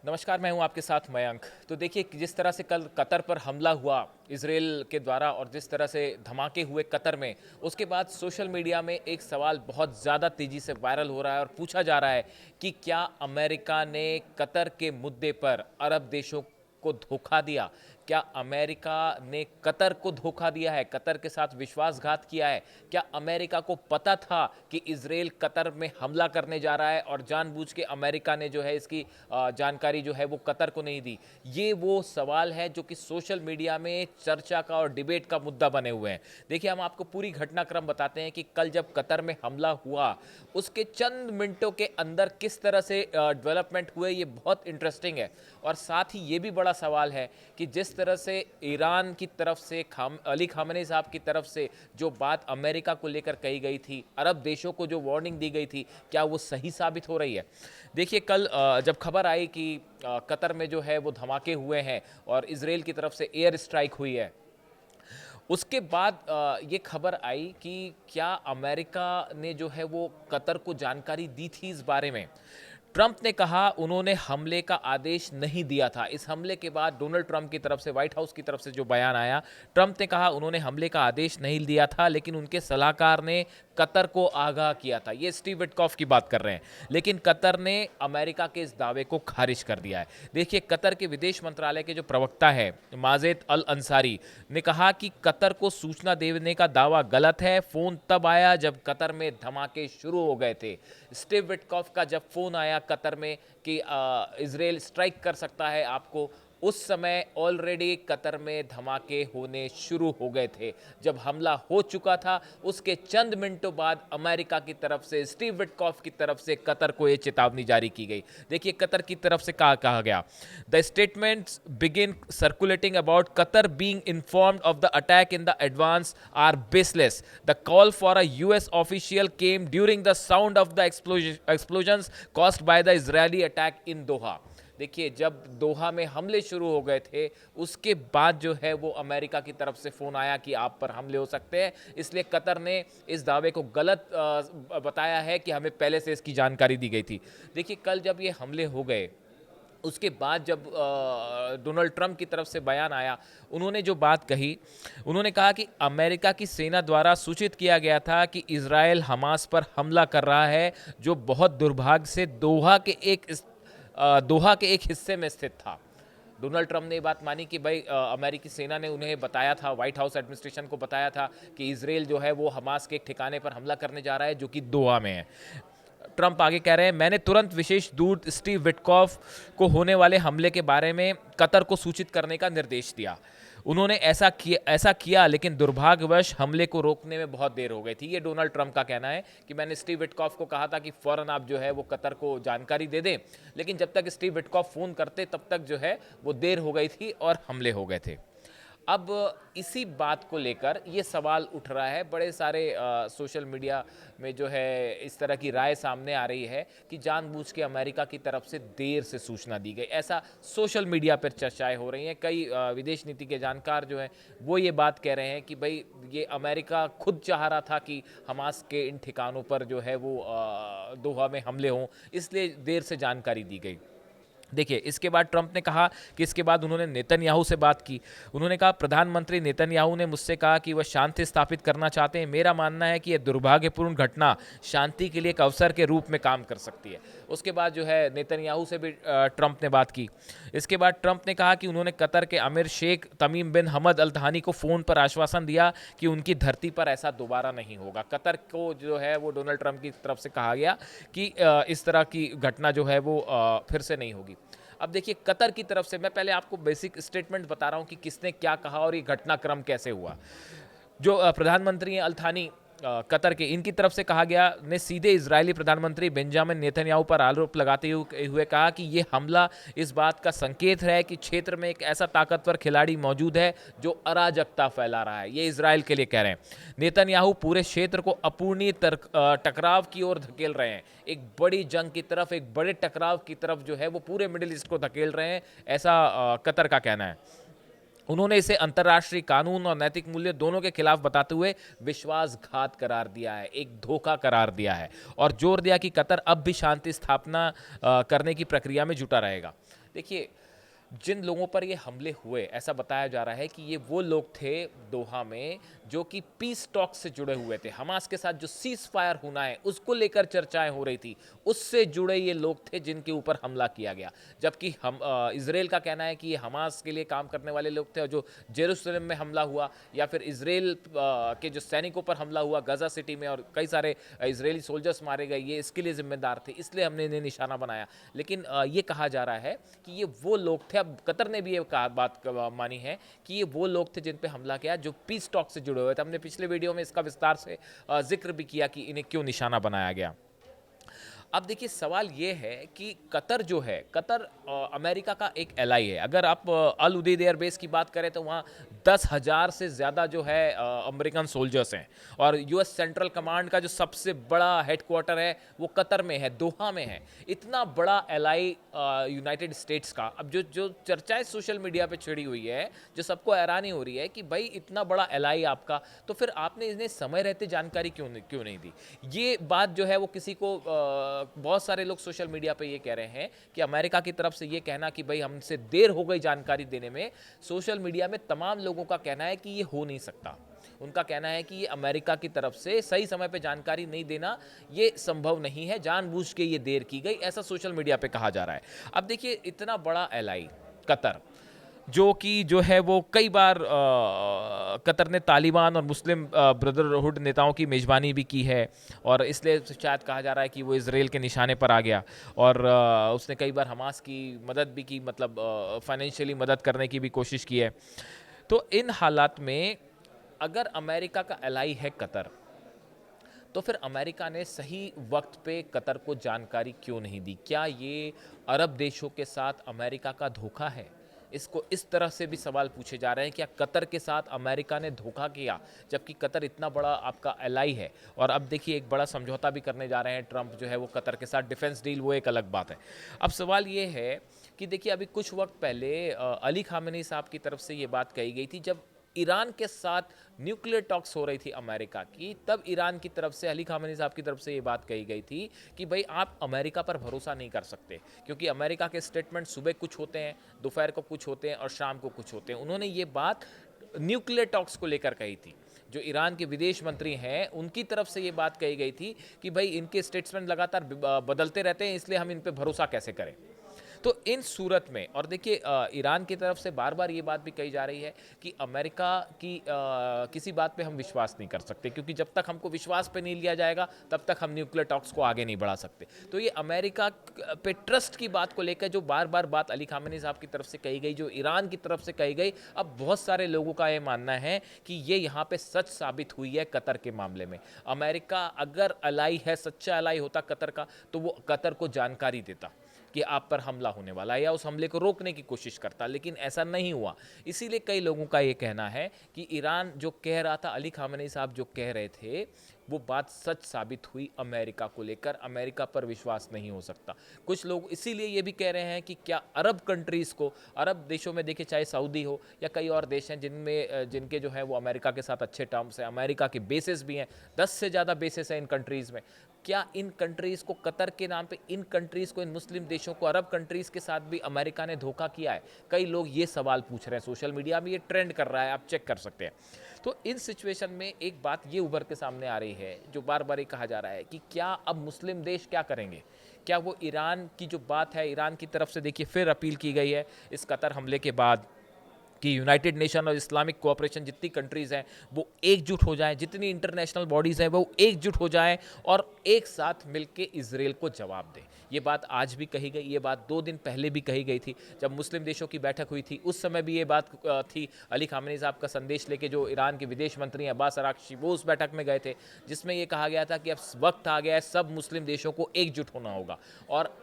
नमस्कार, मैं हूं आपके साथ मयंक। तो देखिए जिस तरह से कल कतर पर हमला हुआ इसराइल के द्वारा और जिस तरह से धमाके हुए कतर में, उसके बाद सोशल मीडिया में एक सवाल बहुत ज़्यादा तेज़ी से वायरल हो रहा है और पूछा जा रहा है कि क्या अमेरिका ने कतर के मुद्दे पर अरब देशों को धोखा दिया? क्या अमेरिका ने कतर को धोखा दिया है, कतर के साथ विश्वासघात किया है? क्या अमेरिका को पता था कि इजराइल कतर में हमला करने जा रहा है और जानबूझ के अमेरिका ने जो है इसकी जानकारी जो है वो कतर को नहीं दी? ये वो सवाल है जो कि सोशल मीडिया में चर्चा का और डिबेट का मुद्दा बने हुए हैं। देखिए, हम आपको पूरी घटनाक्रम बताते हैं कि कल जब कतर में हमला हुआ, उसके चंद मिनटों के अंदर किस तरह से डेवलपमेंट हुए, ये बहुत इंटरेस्टिंग है। और साथ ही ये भी बड़ा सवाल है कि जिस तरह से ईरान की तरफ से अली खामेनी साहब की तरफ से जो बात अमेरिका को लेकर कही गई थी, अरब देशों को जो वार्निंग दी गई थी, क्या वो सही साबित हो रही है? देखिए, कल जब खबर आई कि कतर में जो है वो धमाके हुए हैं और इसराइल की तरफ से एयर स्ट्राइक हुई है, उसके बाद ये खबर आई कि क्या अमेरिका ने जो है वो कतर को जानकारी दी थी इस बारे में। ट्रंप ने कहा उन्होंने हमले का आदेश नहीं दिया था। इस हमले के बाद डोनाल्ड ट्रंप की तरफ से, व्हाइट हाउस की तरफ से जो बयान आया, ट्रंप ने कहा उन्होंने हमले का आदेश नहीं दिया था, लेकिन उनके सलाहकार ने कतर को आगाह किया था। ये स्टीव विटकॉफ की बात कर रहे हैं। लेकिन कतर ने अमेरिका के इस दावे को खारिज कर दिया है। देखिए, कतर के विदेश मंत्रालय के जो प्रवक्ता है माजेद अल अंसारी ने कहा कि कतर को सूचना देने का दावा गलत है। फोन तब आया जब कतर में धमाके शुरू हो गए थे। स्टीव विटकॉफ का जब फोन आया कतर में कि इजराइल स्ट्राइक कर सकता है आपको, उस समय ऑलरेडी कतर में धमाके होने शुरू हो गए थे। जब हमला हो चुका था, उसके चंद मिनटों बाद अमेरिका की तरफ से, स्टीव विटकॉफ की तरफ से कतर को यह चेतावनी जारी की गई। देखिए, कतर की तरफ से कहा गया, the statements begin circulating about Qatar being informed of the attack in the advance are baseless. The call for a US official came during the sound of the explosions caused by the Israeli attack in Doha. देखिए, जब दोहा में हमले शुरू हो गए थे, उसके बाद जो है वो अमेरिका की तरफ से फ़ोन आया कि आप पर हमले हो सकते हैं। इसलिए कतर ने इस दावे को गलत बताया है कि हमें पहले से इसकी जानकारी दी गई थी। देखिए, कल जब ये हमले हो गए, उसके बाद जब डोनाल्ड ट्रंप की तरफ से बयान आया, उन्होंने जो बात कही, उन्होंने कहा कि अमेरिका की सेना द्वारा सूचित किया गया था कि इजराइल हमास पर हमला कर रहा है, जो बहुत दुर्भाग्य से दोहा के एक हिस्से में स्थित था। डोनाल्ड ट्रंप ने ये बात मानी कि भाई अमेरिकी सेना ने उन्हें बताया था, व्हाइट हाउस एडमिनिस्ट्रेशन को बताया था कि इजराइल जो है वो हमास के एक ठिकाने पर हमला करने जा रहा है जो कि दोहा में है। ट्रंप आगे कह रहे हैं, मैंने तुरंत विशेष दूत स्टीव विटकॉफ को होने वाले हमले के बारे में कतर को सूचित करने का निर्देश दिया। उन्होंने ऐसा किया, लेकिन दुर्भाग्यवश हमले को रोकने में बहुत देर हो गई थी। ये डोनाल्ड ट्रंप का कहना है कि मैंने स्टीव विटकॉफ को कहा था कि फ़ौरन आप जो है वो कतर को जानकारी दे दें, लेकिन जब तक स्टीव विटकॉफ फ़ोन करते तब तक जो है वो देर हो गई थी और हमले हो गए थे। अब इसी बात को लेकर ये सवाल उठ रहा है, बड़े सारे सोशल मीडिया में जो है इस तरह की राय सामने आ रही है कि जानबूझ के अमेरिका की तरफ से देर से सूचना दी गई। ऐसा सोशल मीडिया पर चर्चाएं हो रही हैं। कई विदेश नीति के जानकार जो हैं वो ये बात कह रहे हैं कि भाई ये अमेरिका खुद चाह रहा था कि हमास के इन ठिकानों पर जो है वो दोहा में हमले हों, इसलिए देर से जानकारी दी गई। देखिए, इसके बाद ट्रंप ने कहा कि इसके बाद उन्होंने नेतन्याहू से बात की। उन्होंने कहा, प्रधानमंत्री नेतन्याहू ने मुझसे कहा कि वह शांति स्थापित करना चाहते हैं। मेरा मानना है कि यह दुर्भाग्यपूर्ण घटना शांति के लिए एक अवसर के रूप में काम कर सकती है। उसके बाद जो है नेतन्याहू से भी ट्रंप ने बात की। इसके बाद ट्रंप ने कहा कि उन्होंने कतर के अमीर शेख तमीम बिन हमद अल थानी को फ़ोन पर आश्वासन दिया कि उनकी धरती पर ऐसा दोबारा नहीं होगा। कतर को जो है वो डोनाल्ड ट्रंप की तरफ से कहा गया कि इस तरह की घटना जो है वो फिर से नहीं होगी। अब देखिए, कतर की तरफ से मैं पहले आपको बेसिक स्टेटमेंट बता रहा हूँ कि किसने क्या कहा और ये घटनाक्रम कैसे हुआ। जो प्रधानमंत्री हैं अल थानी कतर के, इनकी तरफ से कहा गया, ने सीधे इजरायली प्रधानमंत्री बेंजामिन नेतन्याहू पर आरोप लगाते हुए कहा कि ये हमला इस बात का संकेत है कि क्षेत्र में एक ऐसा ताकतवर खिलाड़ी मौजूद है जो अराजकता फैला रहा है। ये इजराइल के लिए कह रहे हैं। नेतन्याहू पूरे क्षेत्र को अपूर्णीय टकराव की ओर धकेल रहे हैं, एक बड़ी जंग की तरफ, एक बड़े टकराव की तरफ जो है वो पूरे मिडिल ईस्ट को धकेल रहे हैं, ऐसा कतर का कहना है। उन्होंने इसे अंतर्राष्ट्रीय कानून और नैतिक मूल्य दोनों के खिलाफ बताते हुए विश्वासघात करार दिया है, एक धोखा करार दिया है और जोर दिया कि कतर अब भी शांति स्थापना करने की प्रक्रिया में जुटा रहेगा। देखिए, जिन लोगों पर ये हमले हुए, ऐसा बताया जा रहा है कि ये वो लोग थे दोहा में जो कि पीस टॉक से जुड़े हुए थे। हमास के साथ जो सीज फायर होना है उसको लेकर चर्चाएं हो रही थी, उससे जुड़े ये लोग थे जिनके ऊपर हमला किया गया। जबकि हम इसराइल का कहना है कि ये हमास के लिए काम करने वाले लोग थे, और जो जेरूसलम में हमला हुआ या फिर इसराइल के जो सैनिकों पर हमला हुआ गाजा सिटी में और कई सारे इसराइली सोल्जर्स मारे गए, ये इसके लिए जिम्मेदार थे, इसलिए हमने इन्हें निशाना बनाया। लेकिन ये कहा जा रहा है कि ये वो लोग थे, अब कतर ने भी ये बात मानी है कि ये वो लोग थे जिन पे हमला किया जो पीस टॉक से जुड़े हुए थे। हमने पिछले वीडियो में इसका विस्तार से जिक्र भी किया कि इन्हें क्यों निशाना बनाया गया। अब देखिए, सवाल ये है कि कतर जो है, कतर अमेरिका का एक एलाई है। अगर आप अल उदेद एयरबेस की बात करें तो वहाँ 10,000 से ज़्यादा जो है अमेरिकन सोल्जर्स हैं, और यूएस सेंट्रल कमांड का जो सबसे बड़ा हेडक्वार्टर है वो कतर में है, दोहा में है। इतना बड़ा एलाई यूनाइटेड स्टेट्स का। अब जो जो चर्चाएं सोशल मीडिया पे छिड़ी हुई है, जो सबको हैरानी हो रही है कि भाई इतना बड़ा एलाई आपका, तो फिर आपने इन्हें समय रहते जानकारी क्यों नहीं दी। ये बात जो है वो किसी को बहुत सारे लोग सोशल मीडिया पे ये कह रहे हैं कि अमेरिका की तरफ से ये कहना कि भाई हमसे देर हो गई जानकारी देने में, सोशल मीडिया में तमाम लोगों का कहना है कि ये हो नहीं सकता। उनका कहना है कि ये अमेरिका की तरफ से सही समय पे जानकारी नहीं देना, ये संभव नहीं है, जानबूझ के ये देर की गई, ऐसा सोशल मीडिया पे कहा जा रहा है। अब देखिए, इतना बड़ा एलाई कतर, जो है वो कई बार कतर ने तालिबान और मुस्लिम ब्रदरहुड नेताओं की मेज़बानी भी की है, और इसलिए शायद कहा जा रहा है कि वो इसराइल के निशाने पर आ गया। और उसने कई बार हमास की मदद भी की, मतलब फाइनेंशियली मदद करने की भी कोशिश की है। तो इन हालात में अगर अमेरिका का एलाई है कतर, तो फिर अमेरिका ने सही वक्त पे कतर को जानकारी क्यों नहीं दी? क्या ये अरब देशों के साथ अमेरिका का धोखा है? इसको इस तरह से भी सवाल पूछे जा रहे हैं, क्या कतर के साथ अमेरिका ने धोखा किया, जबकि कतर इतना बड़ा आपका एलाई है। और अब देखिए, एक बड़ा समझौता भी करने जा रहे हैं ट्रंप जो है वो कतर के साथ, डिफेंस डील, वो एक अलग बात है। अब सवाल ये है कि देखिए, अभी कुछ वक्त पहले अली खामेनी साहब की तरफ से ये बात कही गई थी, जब ईरान के साथ न्यूक्लियर टॉक्स हो रही थी अमेरिका की, तब ईरान की तरफ से, अली खामेनी साहब की तरफ से ये बात कही गई थी कि भाई आप अमेरिका पर भरोसा नहीं कर सकते, क्योंकि अमेरिका के स्टेटमेंट सुबह कुछ होते हैं, दोपहर को कुछ होते हैं और शाम को कुछ होते हैं। उन्होंने ये बात न्यूक्लियर टॉक्स को लेकर कही थी। जो ईरान के विदेश मंत्री हैं, उनकी तरफ से ये बात कही गई थी कि भाई इनके स्टेटमेंट लगातार बदलते रहते हैं, इसलिए हम इन पर भरोसा कैसे करें। तो इन सूरत में, और देखिए, ईरान की तरफ से बार बार ये बात भी कही जा रही है कि अमेरिका की किसी बात पे हम विश्वास नहीं कर सकते, क्योंकि जब तक हमको विश्वास पे नहीं लिया जाएगा तब तक हम न्यूक्लियर टॉक्स को आगे नहीं बढ़ा सकते। तो ये अमेरिका पे ट्रस्ट की बात को लेकर जो बार बार बात अली खामेनी साहब की तरफ से कही गई, जो ईरान की तरफ से कही गई, अब बहुत सारे लोगों का ये मानना है कि ये यहाँ पे सच साबित हुई है कतर के मामले में। अमेरिका अगर अलाई है, सच्चा अलाई होता कतर का, तो वो कतर को जानकारी देता कि आप पर हमला होने वाला है, या उस हमले को रोकने की कोशिश करता, लेकिन ऐसा नहीं हुआ। इसीलिए कई लोगों का ये कहना है कि ईरान जो कह रहा था, अली खामेनी साहब जो कह रहे थे, वो बात सच साबित हुई अमेरिका को लेकर। अमेरिका पर विश्वास नहीं हो सकता। कुछ लोग इसीलिए ये भी कह रहे हैं कि क्या अरब कंट्रीज़ को, अरब देशों में देखिए, चाहे सऊदी हो या कई और देश हैं जिनके जो है वो अमेरिका के साथ अच्छे टर्म्स हैं, अमेरिका के बेसेस भी हैं, 10 से ज़्यादा बेसेस हैं इन कंट्रीज़ में। क्या इन कंट्रीज़ को, कतर के नाम पे इन कंट्रीज़ को, इन मुस्लिम देशों को, अरब कंट्रीज़ के साथ भी अमेरिका ने धोखा किया है? कई लोग ये सवाल पूछ रहे हैं, सोशल मीडिया में ये ट्रेंड कर रहा है, आप चेक कर सकते हैं। तो इन सिचुएशन में एक बात ये उभर के सामने आ रही है, जो बार बार ये कहा जा रहा है कि क्या अब मुस्लिम देश क्या करेंगे? क्या वो ईरान की जो बात है, ईरान की तरफ से देखिए फिर अपील की गई है इस कतर हमले के बाद कि यूनाइटेड नेशन और इस्लामिक कोऑपरेशन, जितनी कंट्रीज़ हैं वो एकजुट हो जाएं, जितनी इंटरनेशनल बॉडीज़ हैं वो एकजुट हो जाएं और एक साथ मिलके इजराइल को जवाब दें। ये बात आज भी कही गई, ये बात 2 दिन पहले भी कही गई थी जब मुस्लिम देशों की बैठक हुई थी, उस समय भी ये बात थी। अली खामेनी साहब का संदेश लेके जो ईरान के विदेश मंत्री अब्बास अराक्ची वो उस बैठक में गए थे, जिसमें ये कहा गया था कि अब वक्त आ गया है, सब मुस्लिम देशों को एकजुट होना होगा और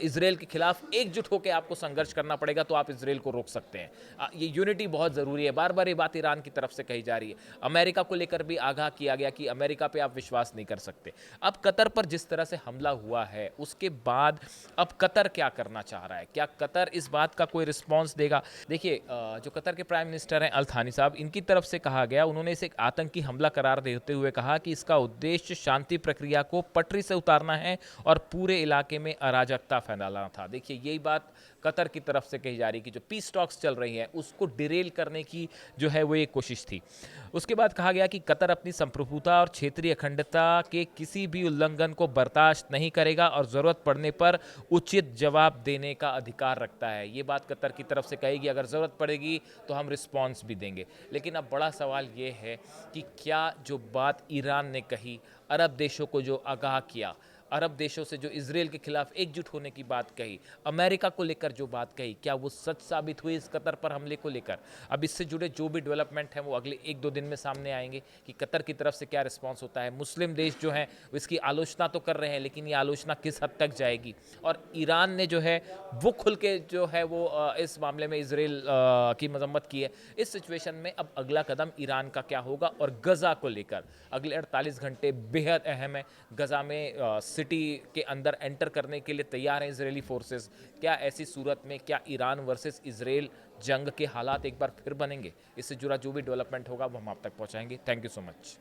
इजराइल के खिलाफ एकजुट होकर आपको संघर्ष करना पड़ेगा, तो आप इजराइल को रोक सकते हैं। ये यूनिटी बहुत ज़रूरी है। बार बार ये बात ईरान की तरफ से कही जा रही है। अमेरिका को लेकर भी आगाह किया गया कि अमेरिका पे आप विश्वास नहीं कर सकते। अब कतर पर जिस तरह से हमला हुआ है, उसके बाद अब कतर क्या करना चाह रहा है? क्या कतर इस बात का कोई रिस्पॉन्स देगा? देखिए, जो कतर के प्राइम मिनिस्टर हैं अल थानी साहब, इनकी तरफ से कहा गया, उन्होंने इसे एक आतंकी हमला करार देते हुए कहा कि इसका उद्देश्य शांति प्रक्रिया को पटरी से उतारना है और पूरे इलाके में अराजकता अराजकता फैलाना था। देखिए यही बात कतर की तरफ से कही जा रही कि जो पीस टॉक्स चल रही हैं उसको डिरेल करने की जो है वो एक कोशिश थी। उसके बाद कहा गया कि कतर अपनी संप्रभुता और क्षेत्रीय अखंडता के किसी भी उल्लंघन को बर्दाश्त नहीं करेगा और ज़रूरत पड़ने पर उचित जवाब देने का अधिकार रखता है। ये बात कतर की तरफ से कहेगी, अगर ज़रूरत पड़ेगी तो हम रिस्पॉन्स भी देंगे। लेकिन अब बड़ा सवाल ये है कि क्या जो बात ईरान ने कही, अरब देशों को जो आगाह किया, अरब देशों से जो इजराइल के खिलाफ एकजुट होने की बात कही, अमेरिका को लेकर जो बात कही, क्या वो सच साबित हुई इस कतर पर हमले को लेकर? अब इससे जुड़े जो भी डेवलपमेंट हैं वो अगले 1-2 दिन में सामने आएंगे कि कतर की तरफ से क्या रिस्पॉन्स होता है। मुस्लिम देश जो हैं वो इसकी आलोचना तो कर रहे हैं, लेकिन ये आलोचना किस हद तक जाएगी? और ईरान ने जो है वो खुल के जो है वो इस मामले में इजराइल की मजम्मत की है। इस सिचुएशन में अब अगला कदम ईरान का क्या होगा? और गज़ा को लेकर अगले 48 घंटे बेहद अहम है। गज़ा में सिटी के अंदर एंटर करने के लिए तैयार हैं इजरायली फोर्सेस। क्या ऐसी सूरत में क्या ईरान वर्सेस इजराइल जंग के हालात एक बार फिर बनेंगे? इससे जुड़ा जो भी डेवलपमेंट होगा वो हम आप तक पहुंचाएंगे। Thank you so much.